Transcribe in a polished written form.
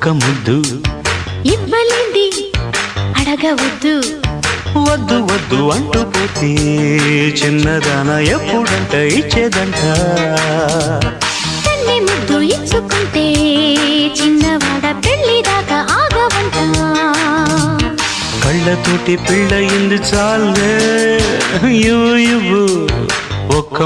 ఒక్క ముద్దు ఇవ్వలేంది అడగవద్దు. వద్దు వద్దు అంటూ పోతే చిన్నదాన ఎప్పుడంట ఇచ్చేదంట. తన్ని ముద్దు ఇచ్చుకుంటే చిన్నవాడ పెళ్లి దాకా ఆగవంట. కళ్ళతోటి పిళ్ళయింది చాలే ఇవ్వు ఇవ్వు ఒక్క